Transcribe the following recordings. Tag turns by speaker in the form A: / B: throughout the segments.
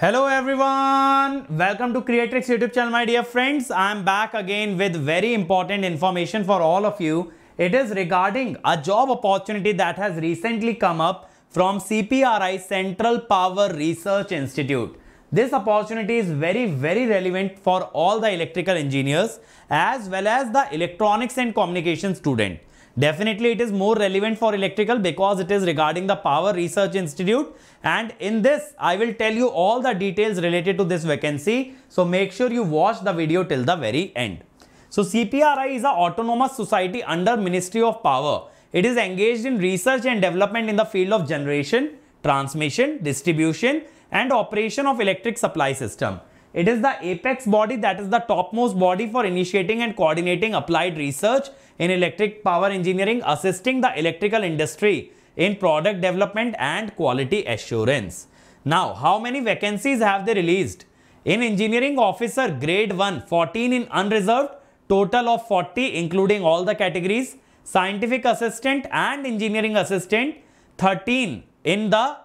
A: Hello everyone, welcome to Creatrix YouTube channel my dear friends. I am back again with very important information for all of you. It is regarding a job opportunity that has recently come up from CPRI Central Power Research Institute. This opportunity is very relevant for all the electrical engineers as well as the electronics and communication student. Definitely it is more relevant for electrical because it is regarding the Power Research Institute, and in this I will tell you all the details related to this vacancy. So make sure you watch the video till the very end. So CPRI is an autonomous society under Ministry of Power. It is engaged in research and development in the field of generation, transmission, distribution and operation of electric supply system. It is the apex body, that is the topmost body for initiating and coordinating applied research in electric power engineering, assisting the electrical industry in product development and quality assurance. Now, how many vacancies have they released? In engineering officer grade 1, 14 in unreserved, total of 40 including all the categories. Scientific assistant and engineering assistant, 13 in the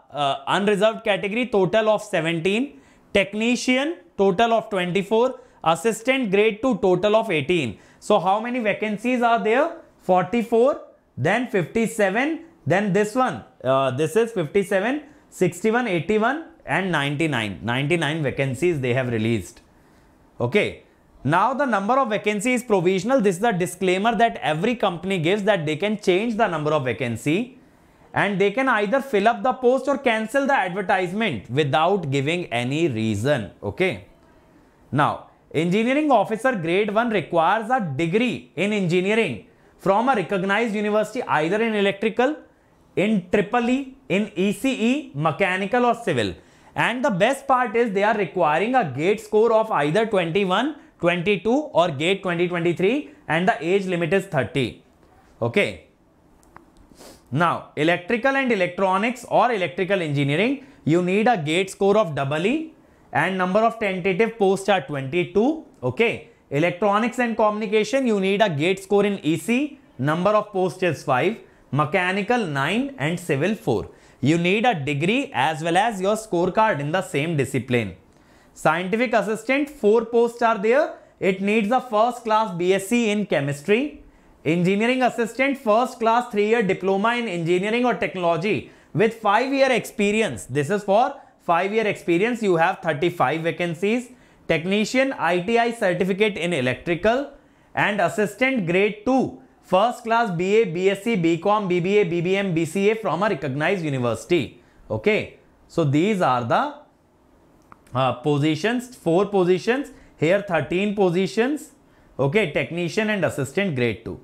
A: unreserved category, total of 17. Technician, total of 24. Assistant grade 2, total of 18. So how many vacancies are there? 44, then 57, then this one, this is 57, 61, 81 and 99. 99 vacancies they have released. Okay. Now the number of vacancies is provisional. This is a disclaimer that every company gives, that they can change the number of vacancy and they can either fill up the post or cancel the advertisement without giving any reason. Okay. Now, engineering officer grade 1 requires a degree in engineering from a recognized university either in electrical, in EEE, in ECE, mechanical or civil. And the best part is they are requiring a GATE score of either 21, 22 or GATE 2023 and the age limit is 30. Okay. Now, electrical and electronics or electrical engineering, you need a GATE score of EE and number of tentative posts are 22. Okay. Electronics and communication, you need a GATE score in EC, number of posts is 5. Mechanical 9 and civil 4. You need a degree as well as your scorecard in the same discipline. Scientific assistant, 4 posts are there. It needs a first class BSc in chemistry. Engineering assistant, first class 3-year diploma in engineering or technology with 5-year experience. This is for 5-year experience. You have 35 vacancies. Technician, ITI certificate in electrical, and assistant grade 2, first class BA, BSc, BCom, BBA, BBM, BCA from a recognized university. Okay. So these are the positions, 4 positions, here 13 positions. Okay. Technician and assistant grade 2.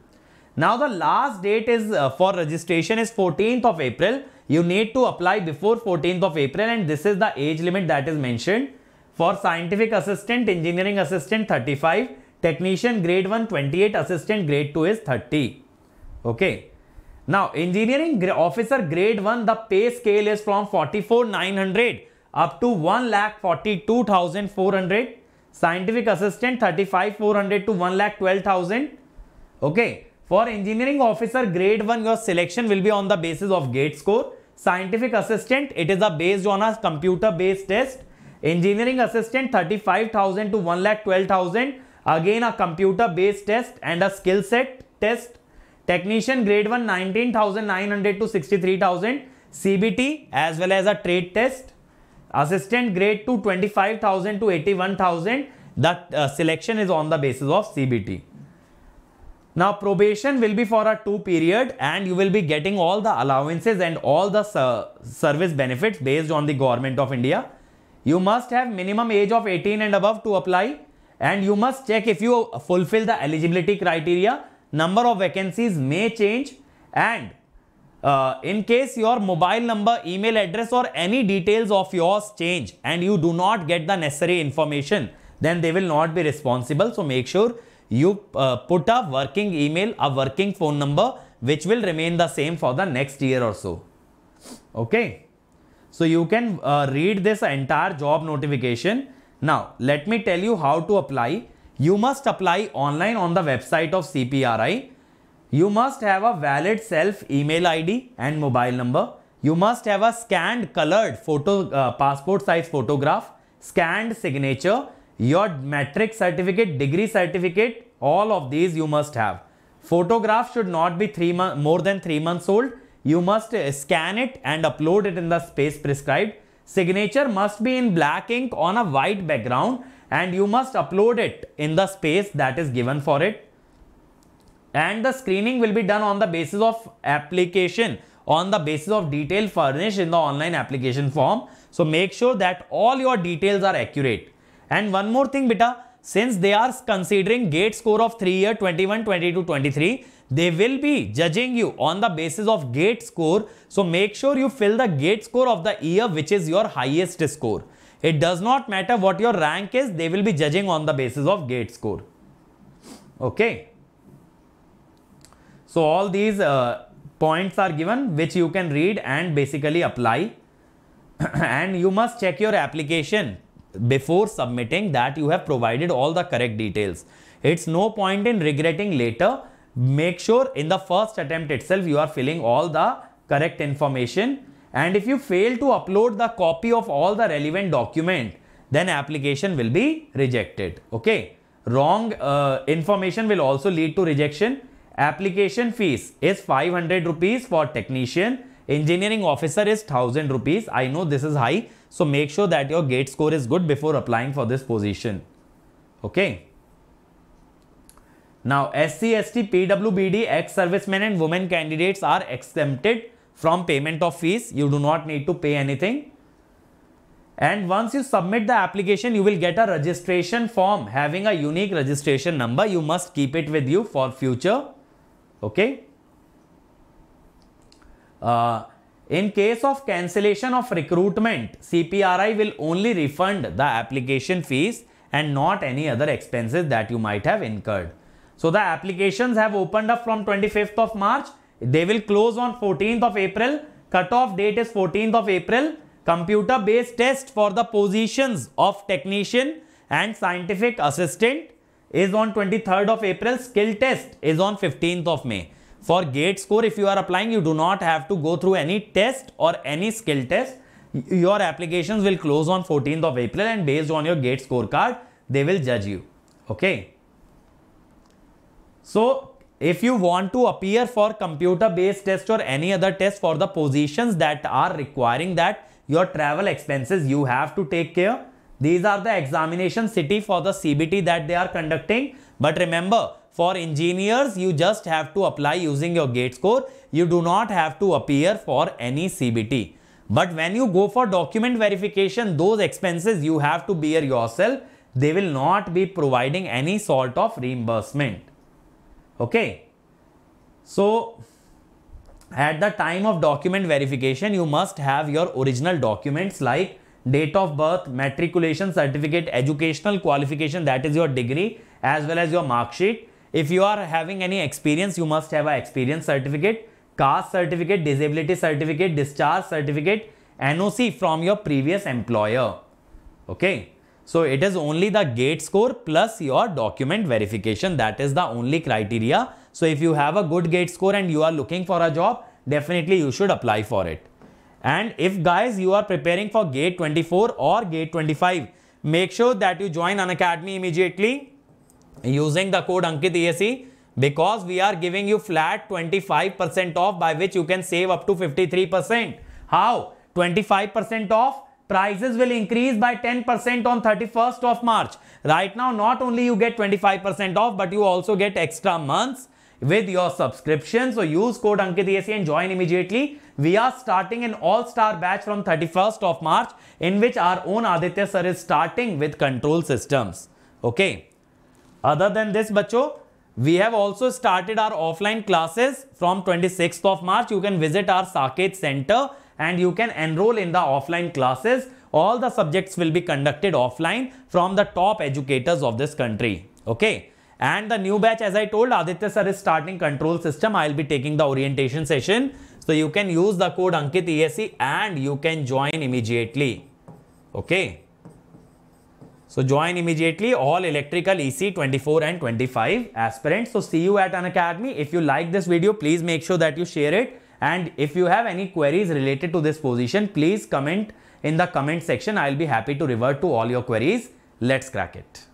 A: Now the last date is for registration is 14th of April. You need to apply before 14th of April and this is the age limit that is mentioned. For scientific assistant, engineering assistant 35, technician grade 1 28, assistant grade 2 is 30. Okay. Now engineering officer grade 1, the pay scale is from 44,900 up to 1,42,400. Scientific assistant 35,400 to 1,12,000. Okay. For engineering officer grade 1, your selection will be on the basis of GATE score. Scientific assistant, it is based on a computer based test. Engineering assistant 35,000 to 1,12,000. Again a computer based test and a skill set test. Technician grade 1 19,900 to 63,000. CBT as well as a trade test. Assistant grade 2 25,000 to 81,000. The selection is on the basis of CBT. Now probation will be for a 2 period and you will be getting all the allowances and all the service benefits based on the Government of India. You must have minimum age of 18 and above to apply and you must check if you fulfill the eligibility criteria. Number of vacancies may change and in case your mobile number, email address or any details of yours change and you do not get the necessary information, then they will not be responsible. So make sure you put a working email, a working phone number which will remain the same for the next year or so. Okay. So you can read this entire job notification. Now let me tell you how to apply. You must apply online on the website of CPRI. You must have a valid self email ID and mobile number. You must have a scanned colored photo, passport size photograph scanned signature, your metric certificate, degree certificate, all of these you must have. Photograph should not be more than 3 months old. You must scan it and upload it in the space prescribed. Signature must be in black ink on a white background and you must upload it in the space that is given for it. And the screening will be done on the basis of application, on the basis of detail furnished in the online application form. So make sure that all your details are accurate. And one more thing beta, since they are considering GATE score of 3 year 21, 22, 23, they will be judging you on the basis of GATE score. So make sure you fill the GATE score of the year which is your highest score. It does not matter what your rank is, they will be judging on the basis of GATE score. Okay. So all these points are given which you can read and basically apply. And you must check your application before submitting that you have provided all the correct details. It's no point in regretting later. Make sure in the first attempt itself you are filling all the correct information. And if you fail to upload the copy of all the relevant document, then application will be rejected. Okay. Wrong information will also lead to rejection. Application fees is 500 rupees for technician. Engineering officer is 1000 rupees. I know this is high. So make sure that your GATE score is good before applying for this position. Okay. Now SC, ST, PWBD, ex-servicemen and women candidates are exempted from payment of fees. You do not need to pay anything. And once you submit the application, you will get a registration form having a unique registration number. You must keep it with you for future. Okay. In case of cancellation of recruitment, CPRI will only refund the application fees and not any other expenses that you might have incurred. So the applications have opened up from 25th of March. They will close on 14th of April. Cutoff date is 14th of April. Computer based test for the positions of technician and scientific assistant is on 23rd of April. Skill test is on 15th of May. For GATE score, if you are applying, you do not have to go through any test or any skill test. Your applications will close on 14th of April and based on your GATE scorecard, they will judge you. Okay. So, if you want to appear for computer based test or any other test for the positions that are requiring that your travel expenses, you have to take care. These are the examination city for the CBT that they are conducting. But remember, for engineers, you just have to apply using your GATE score. You do not have to appear for any CBT. But when you go for document verification, those expenses you have to bear yourself. They will not be providing any sort of reimbursement. Okay. So, at the time of document verification, you must have your original documents like date of birth, matriculation certificate, educational qualification, that is your degree, as well as your mark sheet. If you are having any experience, you must have an experience certificate, caste certificate, disability certificate, discharge certificate, NOC from your previous employer. Okay. So it is only the GATE score plus your document verification. That is the only criteria. So if you have a good GATE score and you are looking for a job, definitely you should apply for it. And if guys you are preparing for GATE 24 or GATE 25, make sure that you join Unacademy immediately using the code AnkitESE, because we are giving you flat 25% off by which you can save up to 53%. How? 25% off. Prices will increase by 10% on 31st of March. Right now, not only you get 25% off, but you also get extra months with your subscription. So use code AnkitESE and join immediately. We are starting an all-star batch from 31st of March in which our own Aditya sir is starting with control systems. Okay. Other than this, bacho, we have also started our offline classes from 26th of March. You can visit our Saket Center and you can enroll in the offline classes. All the subjects will be conducted offline from the top educators of this country. Okay. And the new batch, as I told, Aditya sir is starting control system. I will be taking the orientation session. So you can use the code AnkitESE and you can join immediately. Okay. So join immediately all electrical EC 24 and 25 aspirants. So see you at Unacademy. If you like this video, please make sure that you share it. And if you have any queries related to this position, please comment in the comment section. I'll be happy to revert to all your queries. Let's crack it.